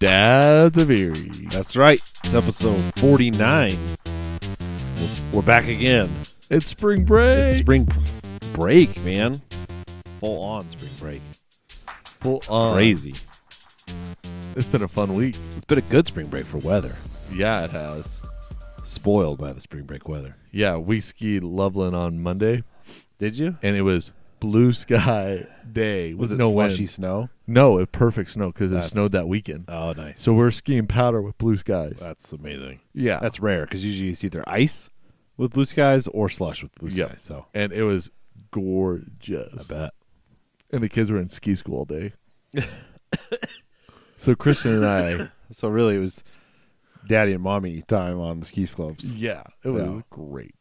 Dads of Erie. That's right. It's episode 49. We're back again. It's spring break. It's spring break, man. Full on spring break. Full on. Crazy. It's been a fun week. It's been a good spring break for weather. Yeah, it has. Spoiled by the spring break weather. Yeah, we skied Loveland on Monday. Did you? And it was blue sky day. Was it no slushy wind. snow? No, it perfect snow because it snowed that weekend. Oh, nice. So we're skiing powder with blue skies. That's amazing. Yeah. That's rare because usually it's either ice with blue skies or slush with blue skies. So And it was gorgeous. I bet. And the kids were in ski school all day. So Kristen and I. So really it was daddy and mommy time on the ski slopes. Yeah, it was great.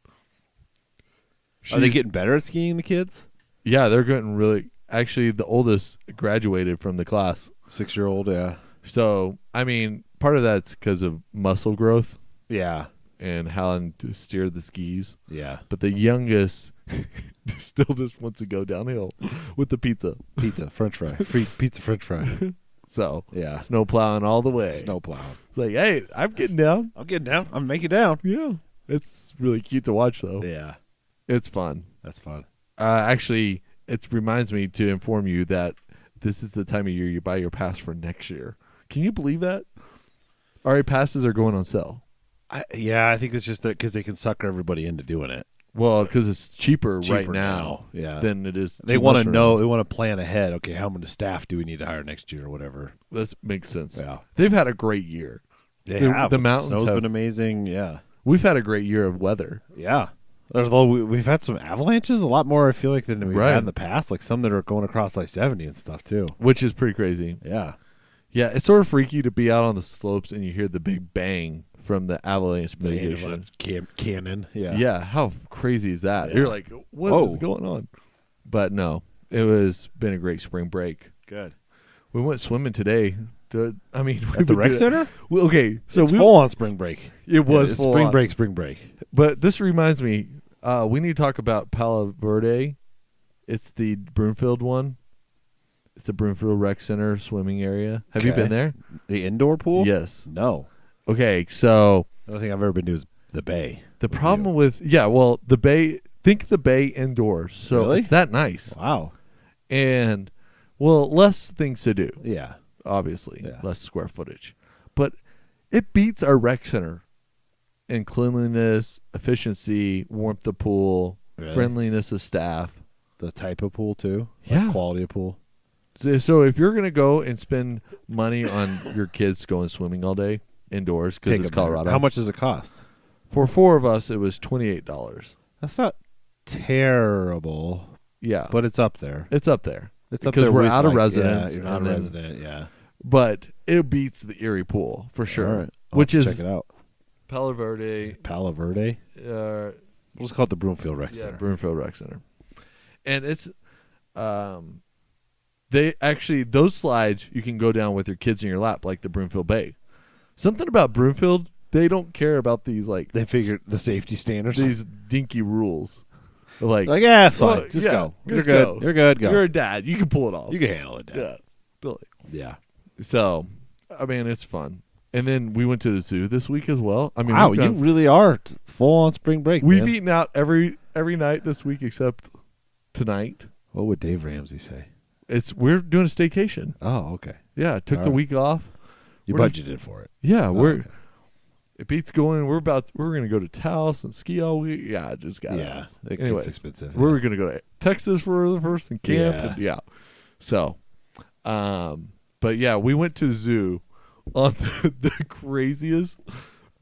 Are they getting better at skiing, the kids? Yeah, they're getting really. Actually, the oldest graduated from the class. 6-year-old, yeah. So, I mean, part of that's because of muscle growth Yeah. and how to steer the skis. Yeah. But the youngest still just wants to go downhill with the pizza. Pizza, french fry. Free pizza, french fry. So, Yeah. snow plowing all the way. Snow plowing. It's like, hey, I'm getting down. I'm getting down. I'm making down. Yeah. It's really cute to watch, though. Yeah. It's fun. That's fun. Actually, it reminds me to inform you that this is the time of year you buy your pass for next year. Can you believe that? RA passes are going on sale. I think it's just that because they can sucker everybody into doing it. Well, because it's cheaper right now. now Yeah. than it is. They want to know. They want to plan ahead. Okay, how many staff do we need to hire next year or whatever? That makes sense. Yeah. They've had a great year. They The- have. the mountains Snow's have- been amazing. Yeah. We've had a great year of weather. Yeah. Although we've had some avalanches, a lot more, I feel like, than we've Right. had in the past. Like some that are going across I-70 and stuff, too. Which is pretty crazy. Yeah. Yeah, it's sort of freaky to be out on the slopes and you hear the big bang from the avalanche mitigation. Cannon. Yeah. Yeah, how crazy is that? Yeah. You're like, what Whoa. is going on? But no, it was been a great spring break. Good. We went swimming today. At the rec center? Well, okay, so It's full on spring break. It was It's full spring on. break, spring break. But this reminds me, we need to talk about Palo Verde. It's the Broomfield one. It's the Broomfield Rec Center swimming area. Have you Okay. been there? The indoor pool? Yes. No. Okay, so The only thing I've ever been to is the bay. the problem with the bay. Think the bay indoors. So Really? it's that nice, Wow. and less things to do. Yeah. Obviously, Yeah. less square footage, but it beats our rec center in cleanliness, efficiency, warmth of pool, Really? friendliness of staff. The type of pool, too? Yeah. Quality of pool? So if you're gonna go and spend money on your kids going swimming all day indoors because it's Colorado, How much does it cost? For 4 of us, it was $28. That's not terrible, Yeah, but it's up there. it's up there. It's up because there we're with, out of like, residence, Yeah, you're out and of then- resident, yeah. But it beats the Erie pool for sure. All right. I'll Which have to is check it out. Palo Verde. Palo Verde? We'll just call it the Broomfield Rec Center. Broomfield Rec Center. And it's they actually, those slides you can go down with your kids in your lap like the Broomfield Bay. Something about Broomfield, they don't care about these like They figured the safety standards. these dinky rules. Like yeah, it's well, fine. Just yeah, go. You're just good. go. You're good. Go. You're a dad. You can pull it off. You can handle it, Dad. Yeah. Totally. Yeah. So, I mean, it's fun. And then we went to the zoo this week as well. I mean, Wow, we've you gone- really are full on spring break. we've man. eaten out every night this week except tonight. What would Dave Ramsey say? We're doing a staycation. Oh, okay. Yeah, took All the right. week off. You We're- budgeted for it. Yeah, Oh, we're okay. it beats going. We're gonna go to Taos and ski all week. Yeah, I just got Yeah. It Anyways, gets expensive. We're gonna go to Texas for the first and camp. Yeah. And yeah. So, but yeah, we went to the zoo on the craziest,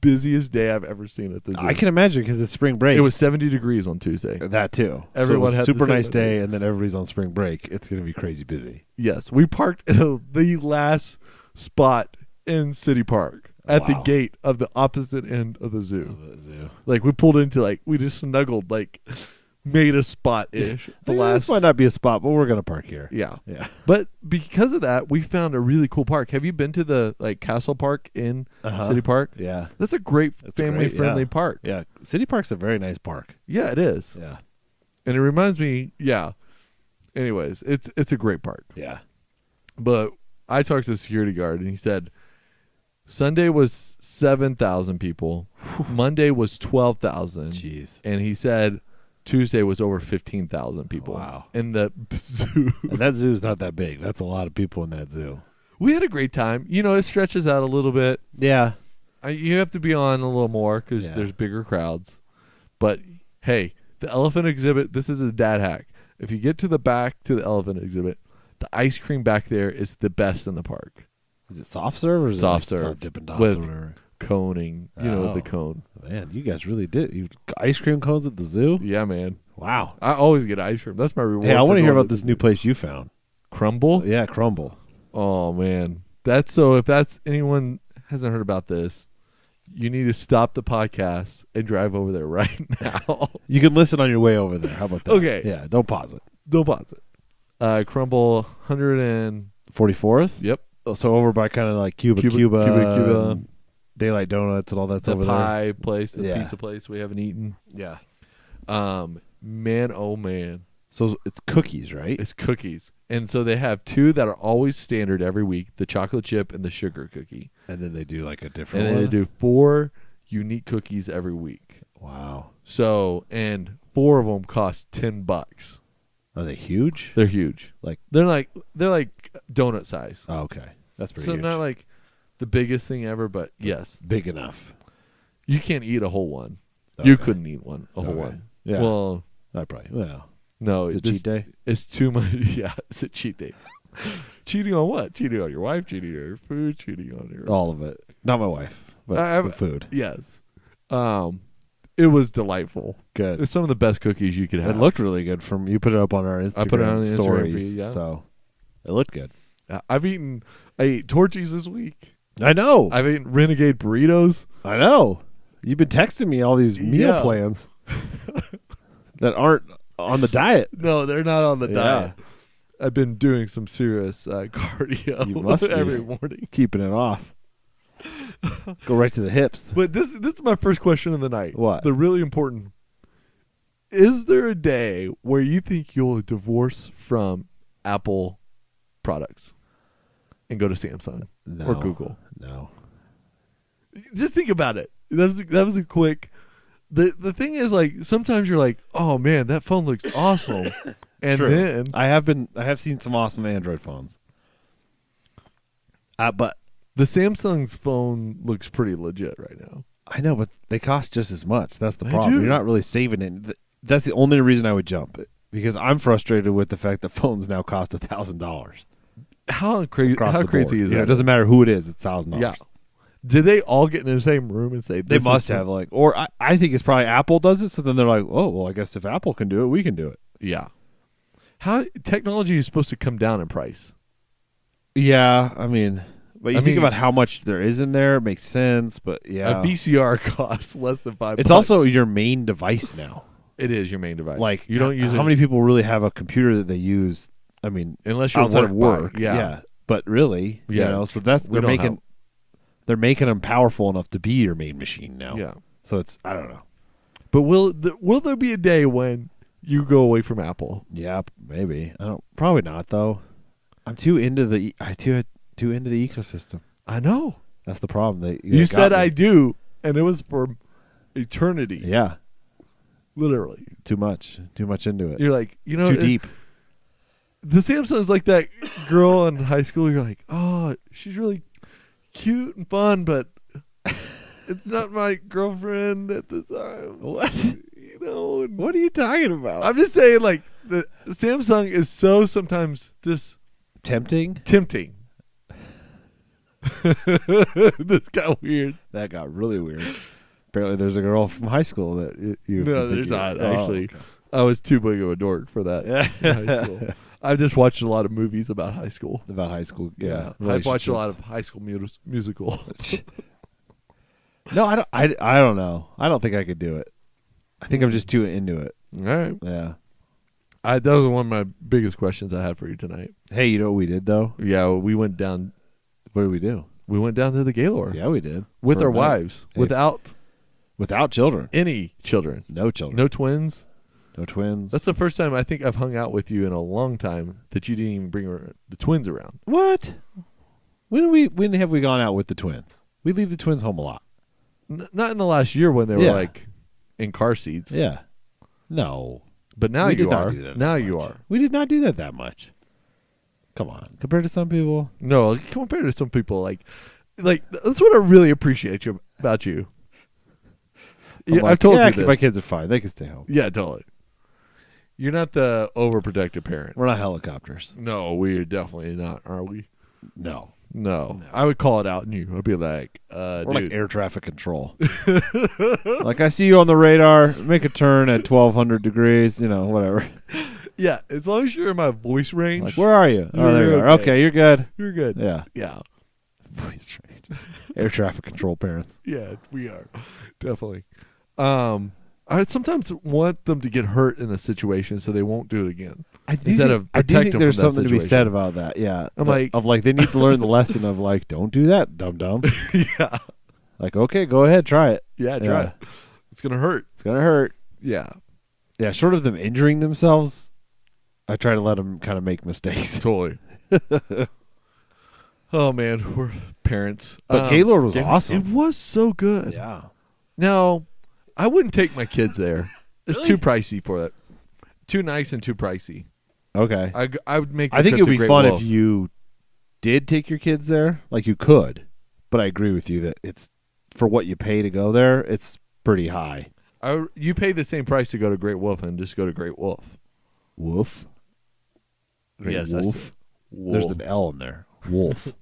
busiest day I've ever seen at the zoo. I can imagine because it's spring break. It was 70 degrees on Tuesday. that too. Everyone so it was had a super the same nice day, thing. and then everybody's on spring break. It's going to be crazy busy. Yes, we parked at the last spot in City Park at the Wow. gate of the opposite end of the zoo. Like we pulled into we just snuggled made a spot ish. This might not be a spot, but we're going to park here. Yeah. Yeah. But because of that, we found a really cool park. Have you been to the Castle Park in City Park? Yeah. That's a great It's family great, friendly yeah. park. Yeah. City Park's a very nice park. Yeah, it is. Yeah. And it reminds me, yeah. Anyways, it's a great park. Yeah. But I talked to the security guard and he said Sunday was 7,000 people. Monday was 12,000. Jeez. And he said Tuesday was over 15,000 people. Wow. In the zoo. And that zoo's not that big. That's a lot of people in that zoo. We had a great time. You know, it stretches out a little bit. Yeah. You have to be on a little more because there's bigger crowds. But, hey, the elephant exhibit, this is a dad hack. If you get to the back to the elephant exhibit, the ice cream back there is the best in the park. Is it soft serve or is soft it like serve Dippin' Dots with or whatever? Coning, the cone. Man, you guys really did. You ice cream cones at the zoo? Yeah, man. Wow. I always get ice cream. That's my reward. Hey, I want to hear about to this new place you found. Crumbl? Yeah, Crumbl. Oh, man. If anyone hasn't heard about this, you need to stop the podcast and drive over there right now. You can listen on your way over there. How about that? Okay. Yeah, don't pause it. Don't pause it. Crumbl 100 and... 44th? Yep. So over by kind of like Cuba, Daylight Donuts and all that's the over pie there. place, the pizza place we haven't eaten. Yeah. Man, oh man. So it's cookies, right? It's cookies. And so they have two that are always standard every week, the chocolate chip and the sugar cookie. And then they do like a different And then one? they do 4 unique cookies every week. Wow. So, and 4 of them cost $10. Are they huge? They're huge. They're like donut size. Oh, okay. That's pretty So huge. not like the biggest thing ever, but yes. Big enough. You can't eat a whole one. Okay. You couldn't eat a whole one. Yeah. Well, I probably. Well, no. it's a cheat day? It's too much. Yeah, it's a cheat day. Cheating on what? Cheating on your wife, cheating on your food, cheating on your... All of it. Not my wife, but the food. Yes. It was delightful. Good. It's some of the best cookies you could have. It looked really good. You put it up on our Instagram I put it on the Instagram stories, feed, yeah. So it looked good. I ate Torchies this week. I know. I've eaten Renegade burritos. I know. You've been texting me all these meal plans that aren't on the diet. No, they're not on the Yeah. diet. I've been doing some serious cardio You must be. every morning. Keeping it off. Go right to the hips. But this is my first question of the night. What? The really important. Is there a day where you think you'll divorce from Apple products and go to Samsung or Google? No. Just think about it. That was a quick. The thing is, like, sometimes you're like, oh man, that phone looks awesome, and True. then I have seen some awesome Android phones. But the Samsung's phone looks pretty legit right now. I know, but they cost just as much. That's the They problem. do. You're not really saving it. That's the only reason I would jump it, because I'm frustrated with the fact that phones now cost $1,000. How crazy? Across How the crazy board. is Yeah, that? it doesn't matter who it is. It's $1,000. Yeah. Did they all get in the same room and say They this must is have or I think it's probably Apple does it. So then they're like, oh, well, I guess if Apple can do it, we can do it. Yeah. How technology is supposed to come down in price? Yeah, I mean, but you think mean- about how much there is in there, it makes sense. But yeah, A VCR costs less than $5. it's also your main device now. It is your main device. Like you don't use how it many people really have a computer that they use? I mean, unless you're outside of work. Yeah. But really, Yeah. so that's We don't help. they're making them powerful enough to be your main machine now. Yeah. So it's I don't know. But will there be a day when you go away from Apple? Yeah, maybe. I don't. Probably not though. I'm too into the too into the ecosystem. I know. That's the problem. You said I do, and it was for eternity. Yeah. Literally. Too much into it. You're like, Too deep. The Samsung's like that girl in high school. You're like, oh, she's really cute and fun, but it's not my girlfriend at the time. What? You know? What are you talking about? I'm just saying, like, the Samsung is so sometimes just Tempting. This got weird. That got really weird. Apparently, there's a girl from high school that you. No, there's not, actually. I was too big of a dork for that. Yeah. In high school. I've just watched a lot of movies about high school. About high school. Yeah. I've watched a lot of High School Musical. No, I don't know. I don't think I could do it. I think I'm just too into it. All right. Yeah. That was one of my biggest questions I had for you tonight. Hey, you know what we did though? Yeah, we went down. What did we do? We went down to the Gaylord. Yeah, we did. With For our a night. wives, Hey. without children. any children, No children. no twins. No twins. That's the first time I think I've hung out with you in a long time that you didn't even bring the twins around. What? When have we gone out with the twins? We leave the twins home a lot. Not in the last year when they were like in car seats. Yeah. No. But now you are. Now you are. We did not do that much. Come on. Compared to some people. No, compared to some people, like that's what I really appreciate about you. Yeah, I've told you this. My kids are fine. They can stay home. Yeah, totally. You're not the overprotective parent. We're not helicopters. No, we're definitely not, are we? No. I would call it out in you. I'd be like, we're dude. like air traffic control. Like, I see you on the radar. Make a turn at 1,200 degrees, whatever. Yeah, as long as you're in my voice range. Like, where are you? Oh, there you are. Okay, you're good. You're good. Yeah. Yeah. Voice range. Air traffic control parents. Yeah, we are. Definitely. I sometimes want them to get hurt in a situation so they won't do it again. I do think there's something to be said about that. Yeah, I'm like, they need to learn the lesson of like, don't do that, dum. Yeah. Like, okay, go ahead, try it. Yeah, try it. It's gonna hurt. Yeah. Yeah. Short of them injuring themselves, I try to let them kind of make mistakes. Totally. Oh man, we're parents. But Gaylord was awesome. It was so good. Yeah. Now, I wouldn't take my kids there. It's Really? too pricey for it. Too nice and too pricey. Okay. I would make. I think it would be Great fun Wolf. if you did take your kids there. Like, you could, but I agree with you that it's for what you pay to go there. It's pretty high. You pay the same price to go to Great Wolf and just go to Great Wolf. Wolf. Yes, Wolf. Wolf. There's an L in there. Wolf.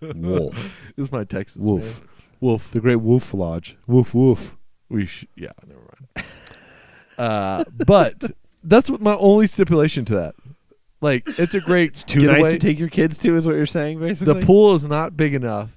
Wolf. This is my Texas Wolf. man. Wolf. The Great Wolf Lodge. Woof woof. Yeah, never mind. But that's what my only stipulation to that. Like, it's a great Too getaway. nice to take your kids to is what you're saying, basically? The pool is not big enough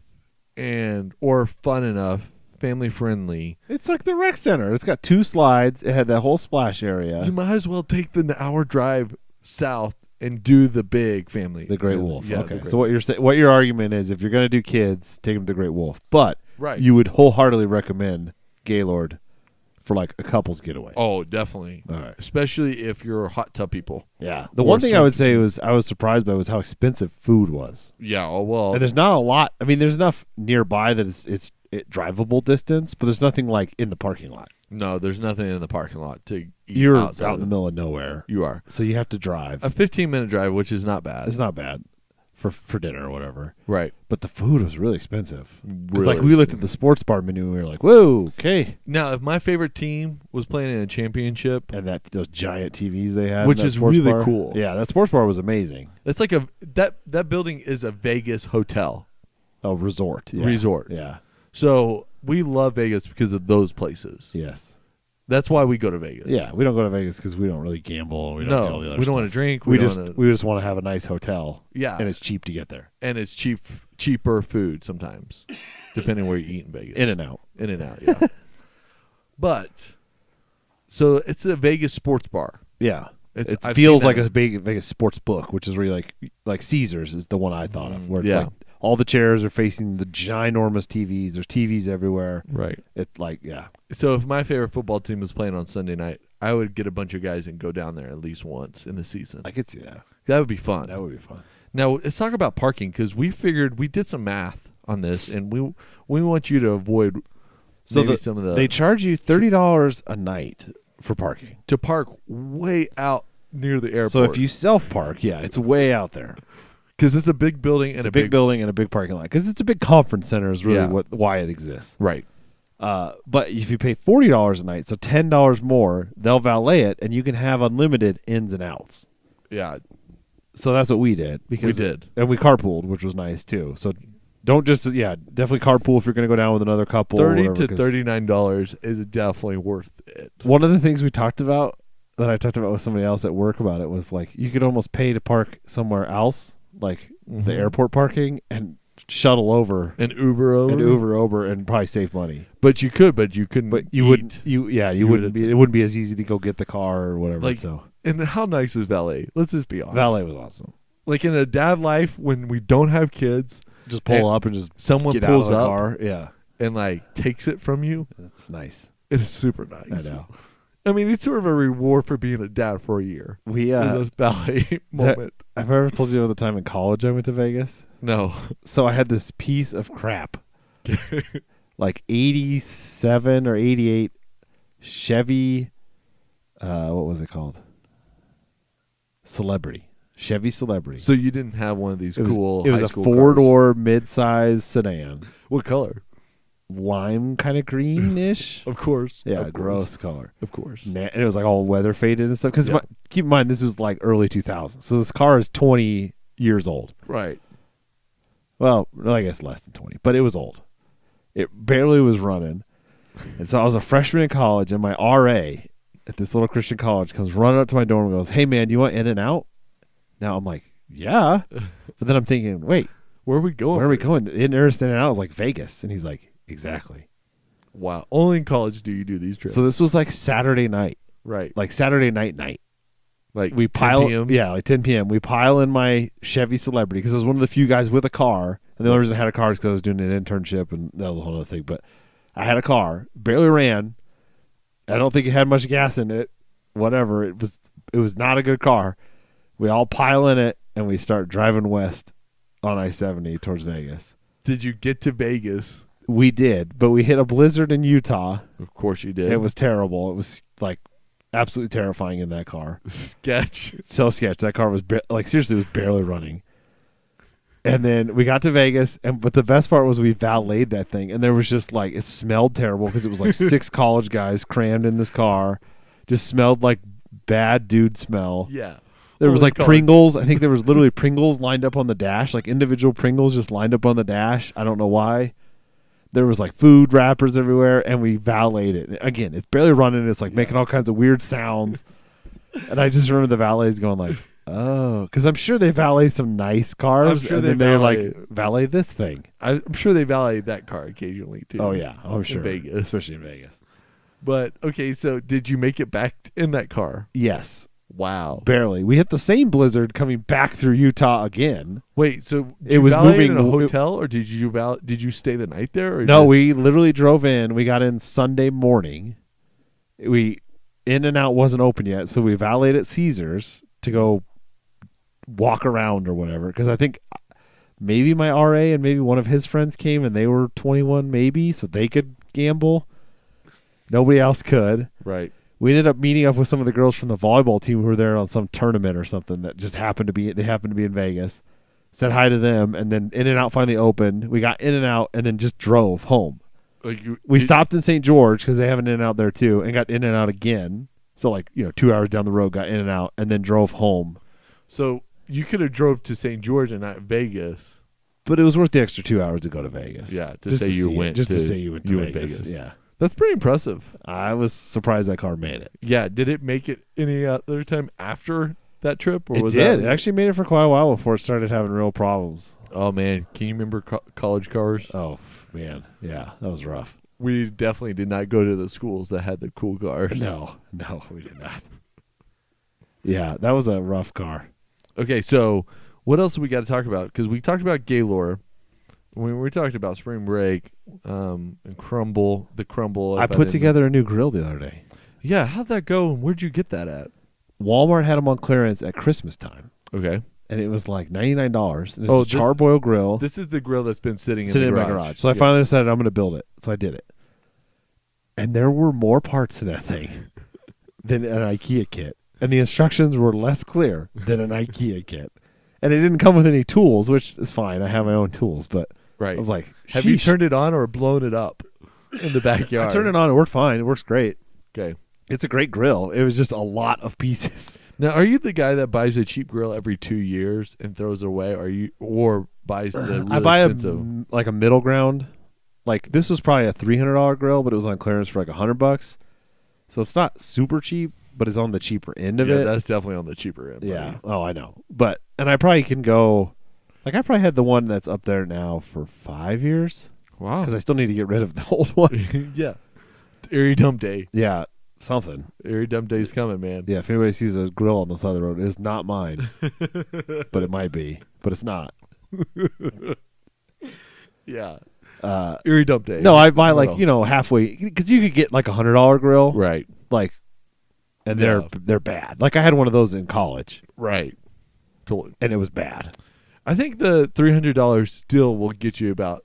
or fun enough, family friendly. It's like the rec center. It's got 2 slides. It had that whole splash area. You might as well take the hour drive south and do the big family. The Great Wolf. Yeah, okay. So what your argument is, if you're going to do kids, take them to the Great Wolf. But right. You would wholeheartedly recommend Gaylord for like a couple's getaway. Oh, definitely. All right. Especially if you're hot tub people. Yeah. The one thing I would say I was surprised by was how expensive food was. Yeah. Oh, well. And there's not a lot. I mean, there's enough nearby that it's drivable distance, but there's nothing like in the parking lot. No, there's nothing in the parking lot to eat. You're out in the middle of nowhere. You are. So you have to drive. A 15-minute drive, which is not bad. It's not bad for dinner or whatever. Right. But the food was really expensive. It's Really like we looked at the sports bar menu and we were like, whoa, okay. Now, if my favorite team was playing in a championship. And those giant TVs they had. Which is really cool. Yeah, that sports bar was amazing. It's like that building is a Vegas hotel. Oh, resort. Yeah. Resort. Yeah. So we love Vegas because of those places. Yes. That's why we go to Vegas. Yeah, we don't go to Vegas because we don't really gamble. We don't do all the other we don't stuff. want to drink. We just want to have a nice hotel. Yeah, and it's cheap to get there. And it's cheaper food sometimes, depending where you eat in Vegas. In and out, yeah. But so it's a Vegas sports bar. Yeah, it feels like a big Vegas sports book, which is really like Caesars is the one I thought of, where it's like all the chairs are facing the ginormous TVs. There's TVs everywhere. Right. So if my favorite football team was playing on Sunday night, I would get a bunch of guys and go down there at least once in the season. I could see that. That would be fun. That would be fun. Now let's talk about parking, because we did some math on this, and we want you to avoid. So some of they charge you $30 a night for parking to park way out near the airport. So if you self park, it's way out there. Because it's a big building and a big building and a big parking lot. Because it's a big conference center is really why it exists. Right. But if you pay $40 a night, so $10 more, they'll valet it, and you can have unlimited ins and outs. Yeah. So that's what we did. We did. And we carpooled, which was nice, too. So don't definitely carpool if you're going to go down with another couple. $30 to $39 is definitely worth it. One of the things we talked about, that I talked about with somebody else at work about it, was like you could almost pay to park somewhere else, like the airport parking, and shuttle over and Uber over and probably save money. But you couldn't. But you wouldn't. You wouldn't be. It wouldn't be as easy to go get the car or whatever. Like, so, and how nice is valet? Let's just be honest. Valet was awesome. Like in a dad life, when we don't have kids, just pull up and just someone get pulls out of the up, car. and like takes it from you. That's nice. It is super nice. I know. I mean, it's sort of a reward for being a dad for a year. This ballet moment. Have I ever told you about the time in college I went to Vegas? No. So I had this piece of crap like 87 or 88 Chevy. What was it called? Celebrity. Chevy Celebrity. So you didn't have one of these It cool was high a school 4-door mid-size sedan. What color? Lime kind of greenish. Of course. Yeah, of gross course. color. Of course. And it was like all weather faded and stuff. Because Yeah. keep in mind, this was like early 2000s. So this car is 20 years old. Right. Well, I guess less than 20, but it was old. It barely was running. And so I was a freshman in college, and my RA at this little Christian college comes running up to my dorm and goes, "Hey, man, do you want In-N-Out?" Now I'm like, yeah. But then I'm thinking, wait, where are we going? Where are we going? The nearest In-N-Out is like Vegas. And he's like, exactly. Wow. Only in college do you do these trips. So this was like Saturday night. Right. Like Saturday night. Like we 10 pile, p.m.? Yeah, like 10 p.m. We pile in my Chevy Celebrity because I was one of the few guys with a car. And the only reason I had a car is because I was doing an internship, and that was a whole other thing. But I had a car, barely ran. I don't think it had much gas in it. Whatever. It was not a good car. We all pile in it, and we start driving west on I-70 towards Vegas. Did you get to Vegas? We did, but we hit a blizzard in Utah. Of course you did. It was terrible. It was like absolutely terrifying in that car. Sketch. So sketch. That car was like seriously, it was barely running. And then we got to Vegas, but the best part was we valeted that thing, and there was just like it smelled terrible because it was like 6 college guys crammed in this car. Just smelled like bad dude smell. Yeah. There was like college. Pringles. I think there was literally Pringles lined up on the dash, like individual Pringles just lined up on the dash. I don't know why. There was like food wrappers everywhere, and we valeted it. Again, it's barely running. It's like making all kinds of weird sounds. And I just remember the valets going like, oh, because I'm sure they valet some nice cars. I'm sure and they then they're like, valet this thing. I'm sure they valet that car occasionally too. Oh, yeah. I'm sure. In Vegas. Especially in Vegas. But, okay, so did you make it back in that car? Yes. Wow. Barely. We hit the same blizzard coming back through Utah again. Wait, so it was moving in a hotel, or did you stay the night there? Or no, we literally drove in. We got in Sunday morning. In-N-Out wasn't open yet, so we valeted at Caesars to go walk around or whatever. Because I think maybe my RA and maybe one of his friends came, and they were 21 maybe, so they could gamble. Nobody else could. Right. We ended up meeting up with some of the girls from the volleyball team who were there on some tournament or something that just happened to be in Vegas. Said hi to them, and then In-N-Out finally opened. We got In-N-Out and then just drove home. We stopped in St. George because they have an In-N-Out there too, and got In-N-Out again. So 2 hours down the road, got In-N-Out, and then drove home. So you could have drove to St. George and not Vegas. But it was worth the extra 2 hours to go to Vegas. Yeah, to say you went to Vegas. Yeah. That's pretty impressive. I was surprised that car made it. Yeah, did it make it any other time after that trip? Or It was did. That... It actually made it for quite a while before it started having real problems. Oh, man. Can you remember college cars? Oh, man. Yeah, that was rough. We definitely did not go to the schools that had the cool cars. No, we did not. Yeah, that was a rough car. Okay, so what else do we got to talk about? Because we talked about Gaylord. When we talked about spring break and Crumbl, the Crumbl. I put together a new grill the other day. Yeah, how'd that go? And where'd you get that at? Walmart had them on clearance at Christmas time. Okay. And it was like $99. And it's a charbroil grill. This is the grill that's been sitting in my garage. So I finally decided I'm going to build it. So I did it. And there were more parts to that thing than an IKEA kit. And the instructions were less clear than an IKEA kit. And it didn't come with any tools, which is fine. I have my own tools. But right. I was like, have you turned it on or blown it up in the backyard? I turned it on. It worked fine. It works great. Okay. It's a great grill. It was just a lot of pieces. Now, are you the guy that buys a cheap grill every 2 years and throws it away? Or buys the really I buy expensive? a middle ground. Like this was probably a $300 grill, but it was on clearance for like $100. So it's not super cheap, but it's on the cheaper end of it. Yeah, that's definitely on the cheaper end. Yeah. Oh, I know. And I probably can go. Like I probably had the one that's up there now for 5 years. Wow. Because I still need to get rid of the old one. Yeah. Erie Dump Day. Yeah. Something. Erie Dump Day's coming, man. Yeah, if anybody sees a grill on the side of the road, it is not mine. But it might be. But it's not. Yeah. Erie Dump Day. No, I buy halfway. Because you could get like $100 grill. Right. Like, and they're bad. Like I had one of those in college. Right. Totally. And it was bad. I think the $300 still will get you about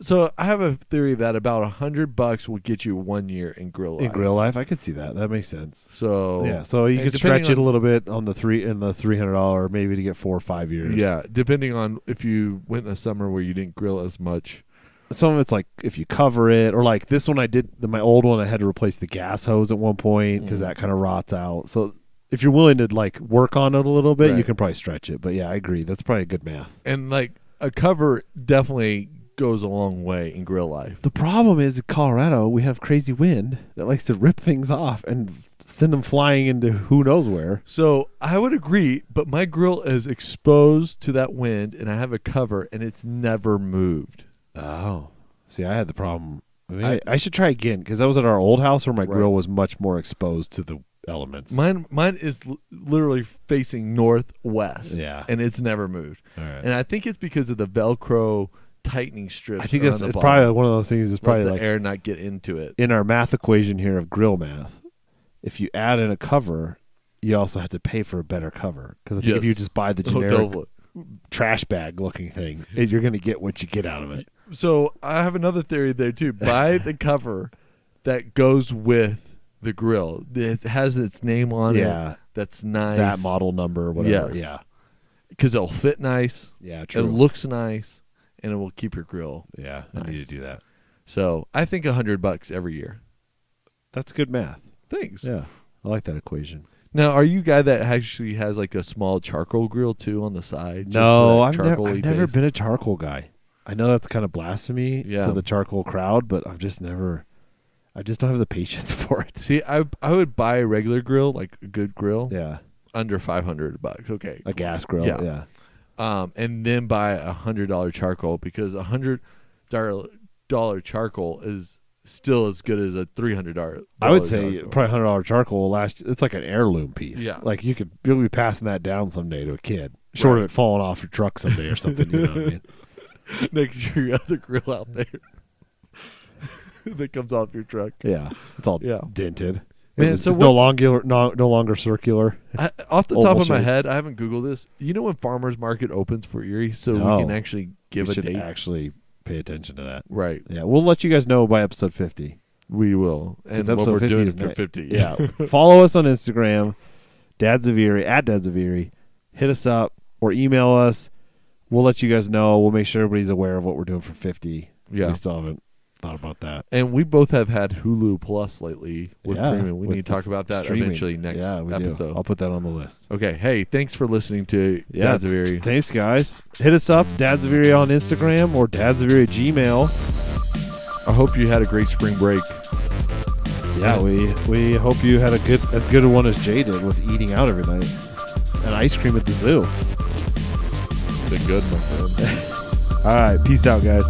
So I have a theory that about $100 will get you 1 year in grill life. In grill life, I could see that. That makes sense. So yeah, so you could stretch it a little bit on the $300, maybe to get 4 or 5 years. Yeah, depending on if you went in a summer where you didn't grill as much. Some of it's like if you cover it, or like this one I did, my old one I had to replace the gas hose at one point because that kind of rots out. So if you're willing to like work on it a little bit, you can probably stretch it. But yeah, I agree. That's probably a good math. And like a cover definitely goes a long way in grill life. The problem is in Colorado, we have crazy wind that likes to rip things off and send them flying into who knows where. So I would agree, but my grill is exposed to that wind, and I have a cover, and it's never moved. Oh, see, I had the problem. I should try again because I was at our old house where my grill was much more exposed to the elements. Mine is literally facing northwest. Yeah, and it's never moved. All right. And I think it's because of the Velcro tightening strips. I think it's probably one of those things. It's probably the like air not get into it. In our math equation here of grill math, if you add in a cover, you also have to pay for a better cover because I think if you just buy the generic trash bag looking thing, you're going to get what you get out of it. So I have another theory there too. Buy the cover that goes with the grill. It has its name on it. That's nice. That model number or whatever. Yes. Yeah. Because it'll fit nice. Yeah, true. It looks nice, and it will keep your grill. Yeah, nice. I need to do that. So I think $100 every year. That's good math. Thanks. Yeah, I like that equation. Now, are you a guy that actually has like a small charcoal grill too on the side? No, I've never been a charcoal guy. I know that's kind of blasphemy to the charcoal crowd, but I just don't have the patience for it. See, I would buy a regular grill, like a good grill. Yeah. Under $500. Okay. A gas grill. Yeah. And then buy $100 charcoal because $100 charcoal is still as good as a $300. I would say probably $100 charcoal will last. It's like an heirloom piece. Yeah. Like you'll be passing that down someday to a kid, short of it falling off your truck someday or something. You know what I mean? Next to your other grill out there that comes off your truck. Yeah, it's all dented. Man, it's no longer circular. Off the top of my head, I haven't Googled this. You know when Farmers Market opens for Erie, so we can actually give a date? Actually pay attention to that. Right. Yeah, we'll let you guys know by episode 50. We will. And episode 50 doing for 50. Yeah. Follow us on Instagram, Dads of Erie, @DadsOfErie. Hit us up or email us. We'll let you guys know. We'll make sure everybody's aware of what we're doing for 50. Yeah. We still haven't thought about that. And we both have had Hulu Plus lately with premium. We need to talk about that eventually next episode. I'll put that on the list. Okay. Hey, thanks for listening to Dads of Erie. Thanks, guys. Hit us up, Dads of Erie on Instagram or Dads of Erie at Gmail. I hope you had a great spring break. Yeah, we hope you had as good a one as Jay did with eating out every night and ice cream at the zoo. Been good, my friend. All right. Peace out, guys.